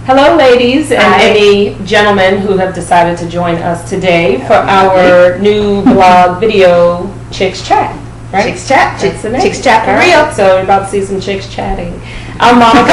Hello, ladies, and any gentlemen who have decided to join us today for our new blog video, Chicks Chat. Right? Chicks Chat. That's the name. Chicks Chat for real. real. So we're about to see some chicks chatting. I'm Monica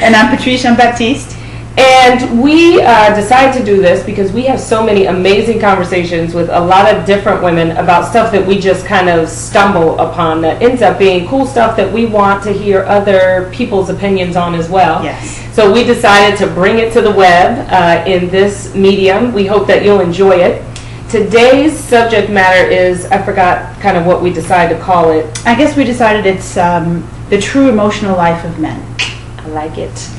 And I'm Patrice, Jean-Baptiste. And we decided to do this because we have so many amazing conversations with a lot of different women about stuff that we just kind of stumble upon that ends up being cool stuff that we want to hear other people's opinions on as well. Yes. So we decided to bring it to the web in this medium. We hope that you'll enjoy it. Today's subject matter is, I forgot kind of what we decided to call it. I guess we decided it's the true emotional life of men. I like it.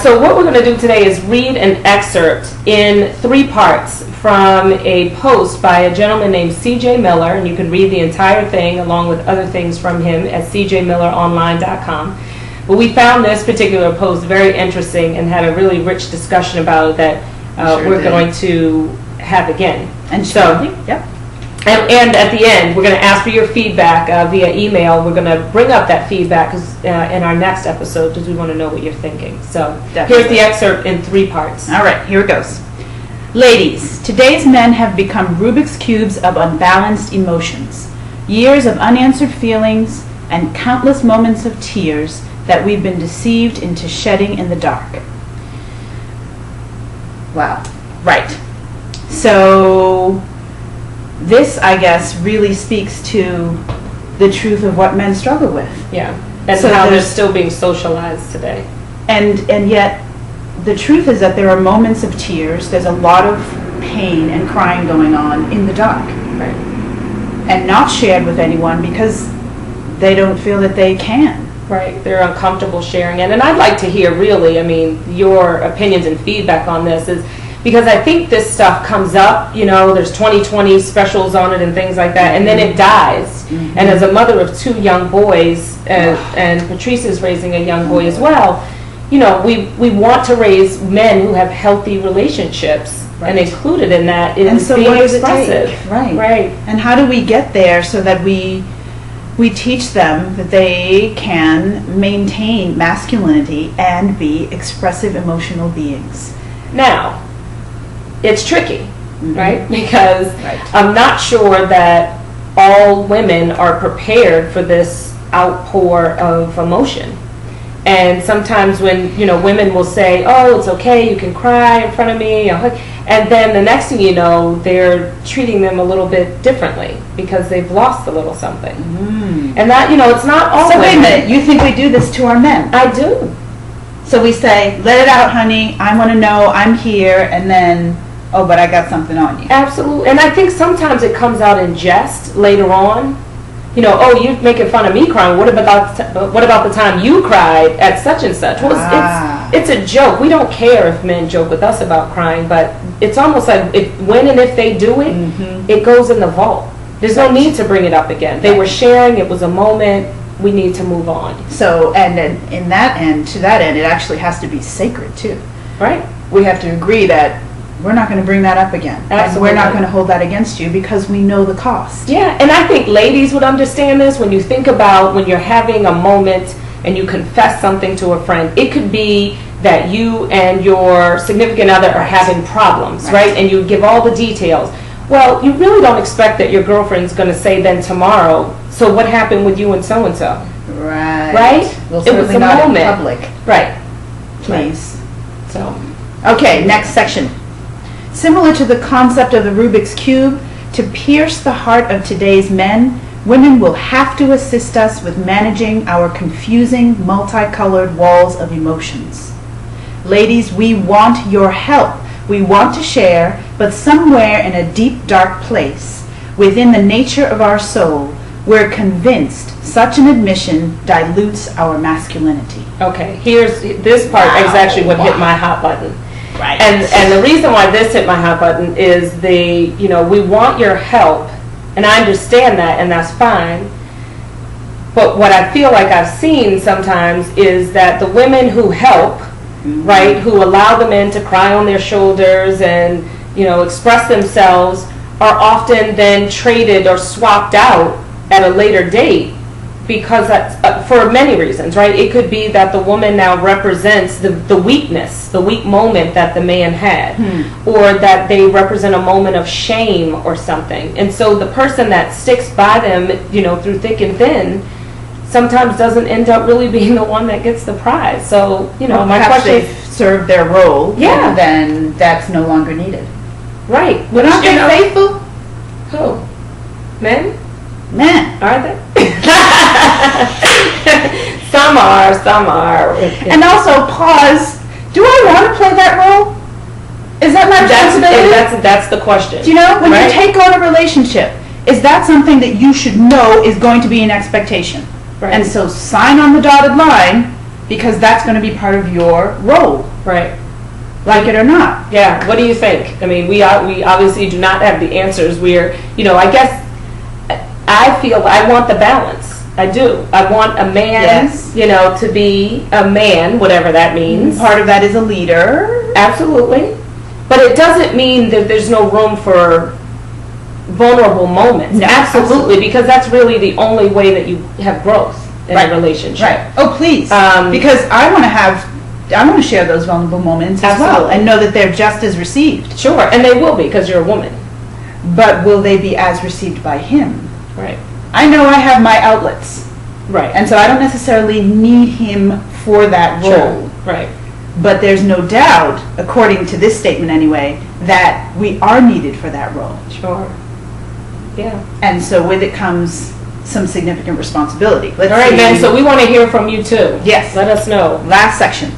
So what we're going to do today is read an excerpt in 3 parts from a post by a gentleman named C.J. Miller, and you can read the entire thing along with other things from him at cjmilleronline.com. But we found this particular post very interesting and had a really rich discussion about it that we're going to have again. And so, yep. And at the end, we're going to ask for your feedback via email. We're going to bring up that feedback in our next episode because we want to know what you're thinking. So Here's the excerpt in 3 parts. All right, here it goes. Ladies, today's men have become Rubik's Cubes of unbalanced emotions. Years of unanswered feelings and countless moments of tears that we've been deceived into shedding in the dark. Wow. Right. So this, I guess, really speaks to the truth of what men struggle with. Yeah, and so how they're still being socialized today. And yet, the truth is that there are moments of tears. There's a lot of pain and crying going on in the dark. Right. And not shared with anyone because they don't feel that they can. Right, they're uncomfortable sharing it. And I'd like to hear, really, your opinions and feedback on this is, because I think this stuff comes up, there's 2020 specials on it and things like that, and then it dies. Mm-hmm. And as a mother of 2 young boys, and Patrice is raising a young boy as well, we want to raise men who have healthy relationships, right. And included in that is being expressive. Right. And how do we get there so that we teach them that they can maintain masculinity and be expressive emotional beings? Now, it's tricky, mm-hmm. right? Because right. I'm not sure that all women are prepared for this outpour of emotion. And sometimes when, women will say, oh, it's okay, you can cry in front of me, and then the next thing you know, they're treating them a little bit differently because they've lost a little something. Mm. And that, it's not all So women. Wait a minute, you think we do this to our men? I do. So we say, let it out, honey, I want to know, I'm here, and then, oh, but I got something on you. Absolutely. And I think sometimes it comes out in jest later on. Oh, you're making fun of me crying. What about the time you cried at such and such? Well, it's a joke. We don't care if men joke with us about crying, but it's almost like when and if they do it, mm-hmm. it goes in the vault. There's no need to bring it up again. They were sharing. It was a moment. We need to move on. So, and then to that end, it actually has to be sacred too. Right. We have to agree that we're not going to bring that up again. Absolutely. And we're not going to hold that against you because we know the cost. Yeah, and I think ladies would understand this when you think about when you're having a moment and you confess something to a friend. It could be that you and your significant other are having problems, right? And you give all the details. Well, you really don't expect that your girlfriend's going to say then tomorrow, so what happened with you and so-and-so? Right. Right? Well, it was a not moment. In public. Right. Please. Right. So. Okay, next section. Similar to the concept of the Rubik's Cube, to pierce the heart of today's men, women will have to assist us with managing our confusing, multicolored walls of emotions. Ladies, we want your help. We want to share, but somewhere in a deep, dark place, within the nature of our soul, we're convinced such an admission dilutes our masculinity. Okay, this part is actually what hit my hot button. Right. And the reason why this hit my hot button is we want your help, and I understand that, and that's fine. But what I feel like I've seen sometimes is that the women who help, mm-hmm. right, who allow the men to cry on their shoulders and, express themselves, are often then traded or swapped out at a later date because that's for many reasons, right? It could be that the woman now represents the weakness, the weak moment that the man had, or that they represent a moment of shame or something. And so the person that sticks by them, through thick and thin, sometimes doesn't end up really being the one that gets the prize. So, my perhaps question they've served their role, Yeah. then that's no longer needed. right. But aren't they faithful? Who? Men? Men. Are they? Some are, some are. And also, pause. Do I want to play that role? Is that my responsibility? That's the question. Do you know, when right? you take on a relationship, is that something that you should know is going to be an expectation? Right. And so sign on the dotted line, because that's going to be part of your role, Right. like it or not. Yeah. What do you think? I mean, we obviously do not have the answers. We're, I guess I feel I want the balance. I do. I want a man, Yes. to be a man, whatever that means. Part of that is a leader. Absolutely. But it doesn't mean that there's no room for vulnerable moments. No, absolutely, because that's really the only way that you have growth in Right. a relationship. Right. Oh, please. Because I want to share those vulnerable moments as well, Absolutely. and know that they're just as received. Sure, and they will be because you're a woman. But will they be as received by him? Right. I know I have my outlets, Right. and so I don't necessarily need him for that role. Sure. Right. But there's no doubt, according to this statement anyway, that we are needed for that role. Sure. Yeah. And so with it comes some significant responsibility. Let's All right, see. Ben, so we want to hear from you too. Yes. Let us know. Last section.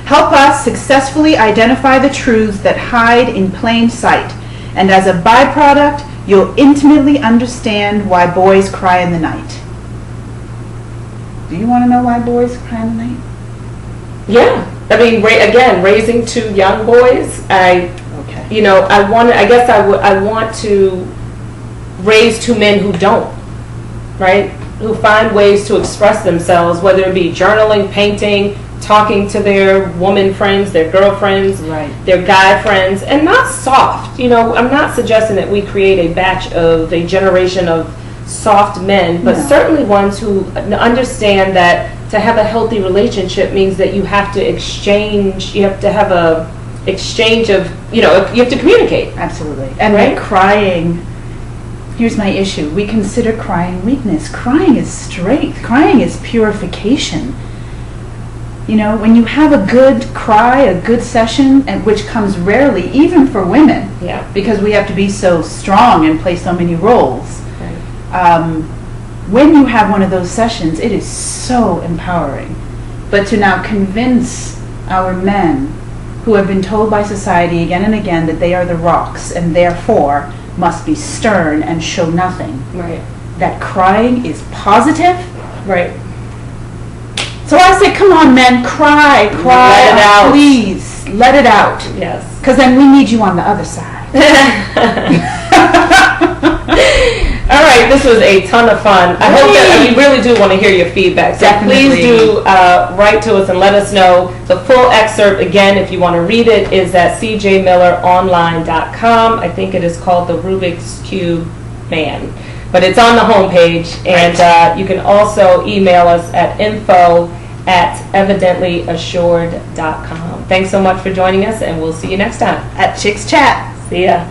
Help us successfully identify the truths that hide in plain sight. And as a byproduct, you'll intimately understand why boys cry in the night. Do you want to know why boys cry in the night? Yeah. I mean, again, raising two young boys, Okay. I want to raise two men who don't, right? Who find ways to express themselves, whether it be journaling, painting, talking to their woman friends, their girlfriends, Right. their guy friends, and not soft. I'm not suggesting that we create a generation of soft men, but No. certainly ones who understand that to have a healthy relationship means that you have to exchange, you have to have a exchange of, you have to communicate. Absolutely. And Right? crying, here's my issue. We consider crying weakness. Crying is strength. Crying is purification. When you have a good cry, a good session, and which comes rarely, even for women, Yeah. because we have to be so strong and play so many roles. Right. When you have one of those sessions, it is so empowering. But to now convince our men who have been told by society again and again that they are the rocks and therefore must be stern and show nothing, Right. that crying is positive. Right. So I say, come on, men, cry, Let it out. please, let it out. Yes. Because then we need you on the other side. All right, this was a ton of fun. I hope that we really do want to hear your feedback. So Definitely. please do write to us and let us know. The full excerpt, again, if you want to read it, is at cjmilleronline.com. I think it is called The Rubik's Cube Man. But it's on the homepage, and you can also email us at info@evidentlyassured.com. Thanks so much for joining us, and we'll see you next time. At Chicks Chat. See ya.